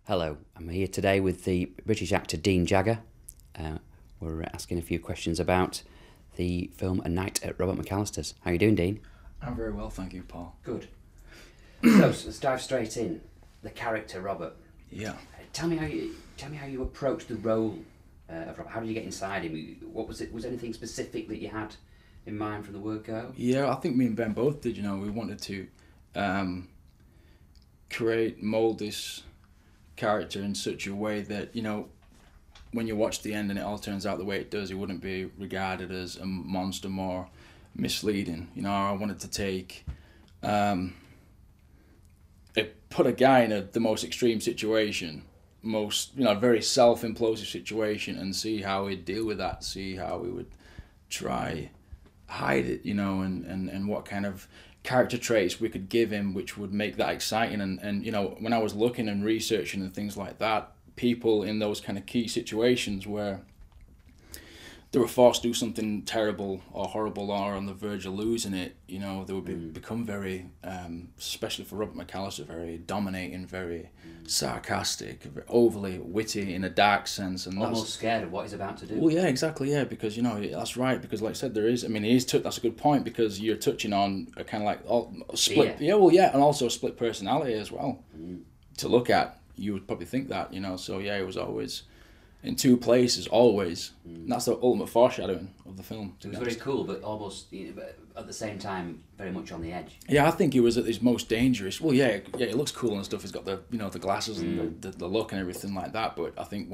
Hello, I'm here today with the British actor Dean Jagger. We're asking a few questions about the film A Night at Robert McAlisters. How are you doing, Dean? I'm very well, thank you, Paul. Good. So let's dive straight in. The character Robert. Yeah. Tell me how you approached the role of Robert. How did you get inside him? What was it? Was there anything specific that you had in mind from the word go? Yeah, I think me and Ben both did. We wanted to mold this character in such a way that when you watch the end and it all turns out the way it does, it wouldn't be regarded as a monster, more misleading. I wanted to take put a guy in the most extreme situation, very self-implosive situation, and see how he'd deal with that, see how he would try hide it, and what kind of character traits we could give him which would make that exciting. And when I was looking and researching and things like that, people in those kind of key situations where they were forced to do something terrible or horrible or on the verge of losing it, they would become very, especially for Robert McAllister, very dominating, very sarcastic, very overly witty in a dark sense, and almost scared of what he's about to do. Well, yeah, exactly, yeah, because that's right. Because, like I said, that's a good point, because you're touching on a kind of like split, and also a split personality as well. To look at, you would probably think that, So yeah, it was always in two places, always. And that's the ultimate foreshadowing of the film. So it was very cool, but almost at the same time very much on the edge. Yeah, I think he was at his most dangerous. Well, yeah, it looks cool and stuff. He's got the the glasses and the look and everything like that. But I think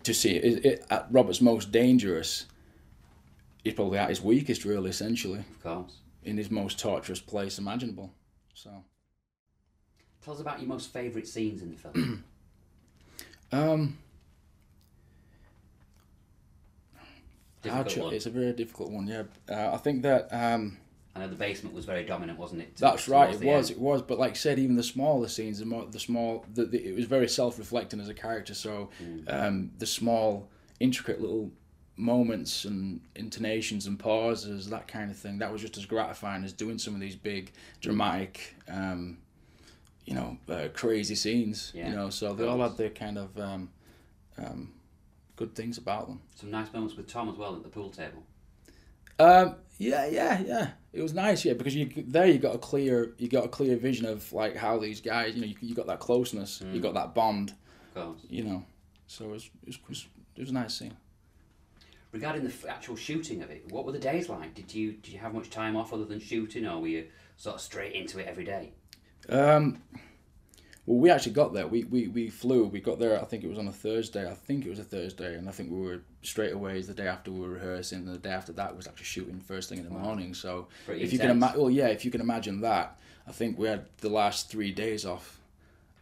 to see it at Robert's most dangerous, he's probably at his weakest, really, essentially. Of course. In his most torturous place imaginable. So. Tell us about your most favourite scenes in the film. It's a very difficult one, yeah. I think that... I know the basement was very dominant, wasn't it? That's right, it was. But like I said, even the smaller scenes, it was very self-reflecting as a character. So the small, intricate little moments and intonations and pauses, that kind of thing, that was just as gratifying as doing some of these big, dramatic, crazy scenes. Yeah, so they all had their kind of good things about them. Some nice moments with Tom as well at the pool table. Yeah. It was nice, yeah, because you got a clear vision of like how these guys, you got that closeness, you got that bond, of course. So it was a nice scene. Regarding the actual shooting of it, what were the days like? Did you have much time off other than shooting, or were you sort of straight into it every day? Well, we actually got there. We flew. We got there. I think it was on a Thursday. And I think we were straight away. The day after we were rehearsing, and the day after that was actually shooting first thing in the morning. So if you can imagine that, I think we had the last 3 days off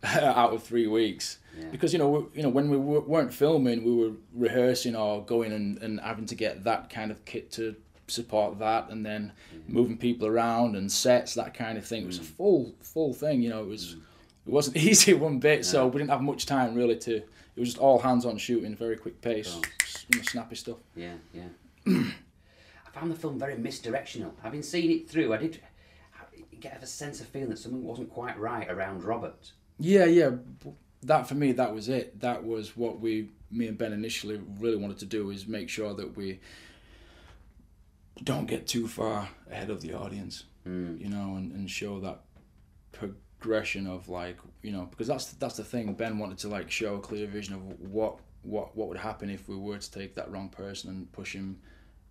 out of 3 weeks. Yeah. Because when we weren't filming, we were rehearsing or going and having to get that kind of kit to support that, and then moving people around and sets, that kind of thing. It was a full thing. It wasn't easy one bit, so we didn't have much time really it was just all hands on shooting, very quick pace, snappy stuff. Yeah. I found the film very misdirectional. Having seen it through, I did get a sense of feeling that something wasn't quite right around Robert. Yeah. That for me, that was it. That was what me and Ben initially really wanted to do, is make sure that we don't get too far ahead of the audience, and show that progression of because that's the thing. Ben wanted to show a clear vision of what would happen if we were to take that wrong person and push him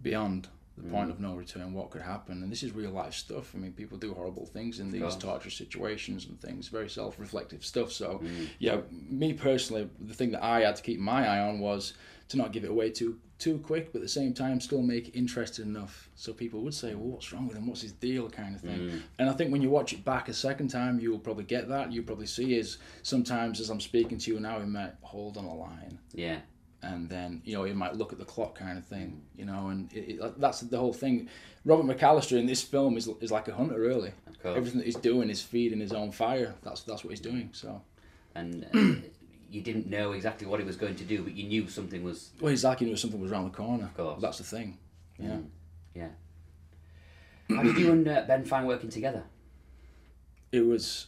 beyond the point of no return. What could happen? And this is real life stuff. People do horrible things in these torture situations and things. Very self-reflective stuff. So yeah, me personally, the thing that I had to keep my eye on was to not give it away too quick, but at the same time still make it interesting enough so people would say, well, what's wrong with him, what's his deal, kind of thing. And I think when you watch it back a second time, you'll probably get that. You'll probably see is sometimes as I'm speaking to you now, he might hold on a line, and then he might look at the clock, kind of thing, and that's the whole thing. Robert McAllister in this film is like a hunter, really. Everything that he's doing is feeding his own fire. That's what he's doing. So and you didn't know exactly what he was going to do, but you knew something was... Well, exactly, you knew something was around the corner. Of course. That's the thing. Yeah. Yeah. How did you and Ben find working together? It was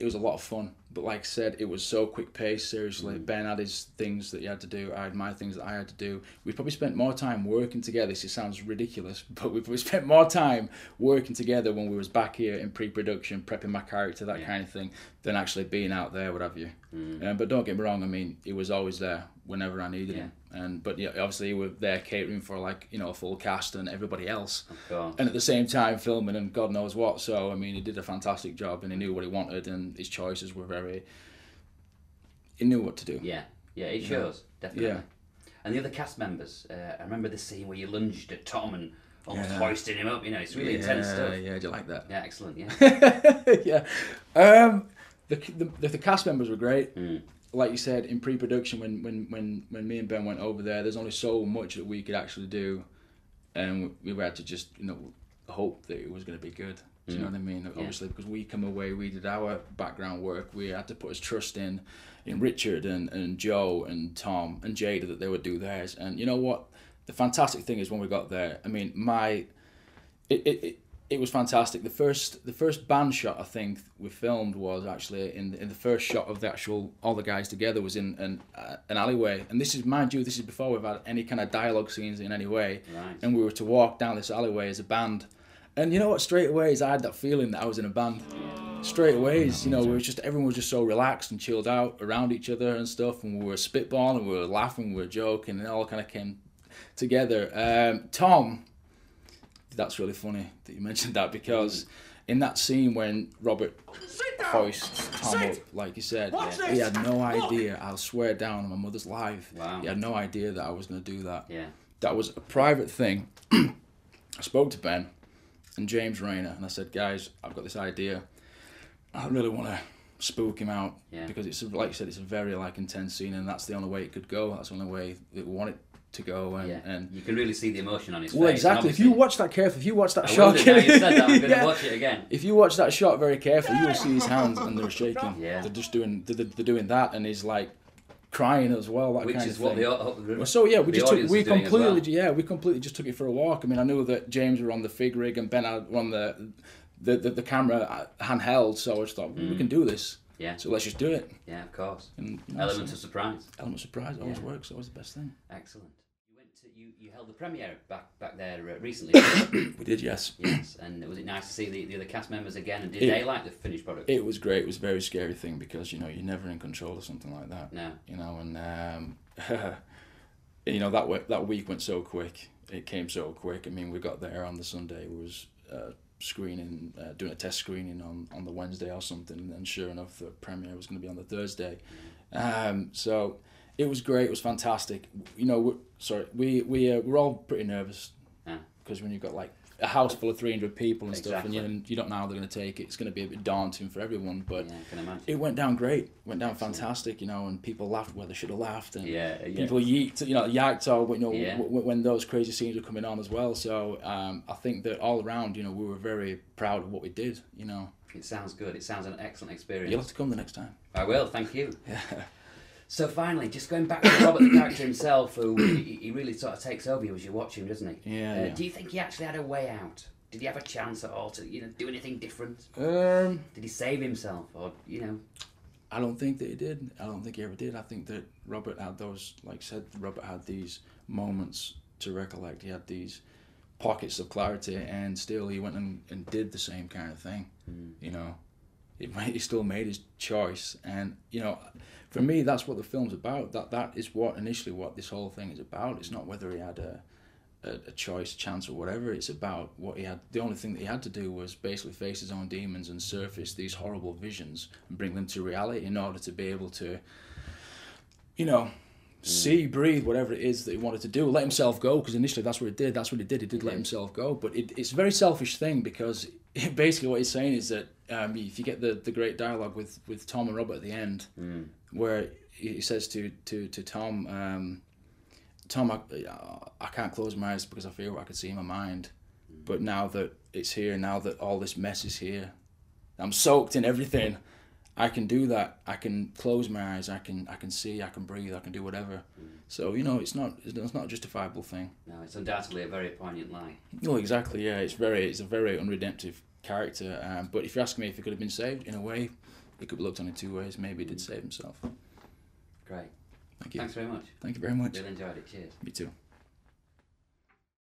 it was a lot of fun. But like I said, it was so quick paced. Seriously, Ben had his things that he had to do. I had my things that I had to do. We probably spent more time working together. This sounds ridiculous, but we probably spent more time working together when we was back here in pre-production, prepping my character, that kind of thing, than actually being out there, what have you. But don't get me wrong. I mean, he was always there whenever I needed him. But obviously we were there catering for like, you know, a full cast and everybody else. Of course. And at the same time filming and God knows what. So I mean, he did a fantastic job and he knew what he wanted and his choices were very. He knew what to do. Yeah, it shows definitely. Yeah. And the other cast members, I remember the scene where you lunged at Tom and almost hoisted him up. You know, it's really intense stuff. Yeah, do you like that? Yeah, excellent. Yeah. Yeah. The cast members were great. Like you said, in pre-production, when me and Ben went over there, there's only so much that we could actually do, and we had to just, you know, hope that it was going to be good. Do you know what I mean? Obviously, because we come away, we did our background work. We had to put his trust in Richard and Joe and Tom and Jada that they would do theirs. And you know what? The fantastic thing is when we got there. I mean, it was fantastic. The first band shot I think we filmed was actually in the first shot of the actual all the guys together was in an alleyway. And this is, mind you, this is before we've had any kind of dialogue scenes in any way. Right. And we were to walk down this alleyway as a band. And you know what? Straight away, I had that feeling that I was in a band. Straight away, you know, everyone was just so relaxed and chilled out around each other and stuff, and we were spitballing, we were laughing, we were joking, and it all kind of came together. Tom, that's really funny that you mentioned that, because in that scene when Robert hoists Tom up, like you said, he had no idea. I'll swear down on my mother's life. Wow. He had no idea that I was going to do that. Yeah. That was a private thing. I spoke to Ben and James Rayner, and I said, guys, I've got this idea. I really want to spook him out because it's, like you said, it's a very like intense scene, and that's the only way it could go. That's the only way that we want it to go. And you can really see the emotion on his face. Well, exactly. If you watch that carefully, if you watch that shot, now you said that, I'm going to watch it again. If you watch that shot very carefully, you will see his hands and they're shaking. Yeah. They're just doing that, and he's like crying as well. That Which kind is of thing. what So yeah, we completely completely just took it for a walk. I mean, I knew that James were on the fig rig and Ben were on the camera handheld, so I just thought we can do this. Yeah. So let's just do it. Yeah, of course. And, Element of surprise. Element of surprise always works. Always the best thing. Excellent. You held the premiere back there recently. We did, yes. Yes, and was it nice to see the other cast members again? And did they like the finished product? It was great. It was a very scary thing because you're never in control of something like that. No. And that week went so quick. It came so quick. I mean, we got there on the Sunday. We was screening, doing a test screening on the Wednesday or something, and then sure enough, the premiere was going to be on the Thursday. So it was great. It was fantastic. We're all pretty nervous because when you've got like a house full of 300 people and stuff, and you don't know how they're going to take it. It's going to be a bit daunting for everyone, but I can imagine. It went down great. Went down fantastic, and people laughed where they should have laughed, and people yiked when those crazy scenes were coming on as well. So I think that all around, we were very proud of what we did. It sounds good. It sounds an excellent experience. You'll have to come the next time. I will. Thank you. Yeah. So finally, just going back to Robert, the character himself, who he really sort of takes over you as you watch him, doesn't he? Yeah. Do you think he actually had a way out? Did he have a chance at all to do anything different? Did he save himself, or I don't think that he did. I don't think he ever did. I think that Robert had those, like I said, Robert had these moments to recollect. He had these pockets of clarity, and still he went and did the same kind of thing. He still made his choice, and for me, that's what the film's about. That is what this whole thing is about. It's not whether he had a choice, chance, or whatever. It's about what he had. The only thing that he had to do was basically face his own demons and surface these horrible visions and bring them to reality in order to be able to, see, breathe, whatever it is that he wanted to do. Let himself go, because initially that's what he did. He did let himself go. But it's a very selfish thing, because basically what he's saying is that if you get the great dialogue with Tom and Robert at the end, where he says to Tom, Tom, I can't close my eyes because I feel what I could see in my mind. But now that it's here, now that all this mess is here, I'm soaked in everything. I can do that. I can close my eyes. I can see. I can breathe. I can do whatever. So it's not a justifiable thing. No, it's undoubtedly a very poignant line. No, exactly. Yeah, it's a very unredemptive character. But if you're asking me if he could have been saved, in a way, it could be looked on in two ways. Maybe he did save himself. Great. Thank you. Thanks very much. Thank you very much. Really enjoyed it. Cheers. Me too.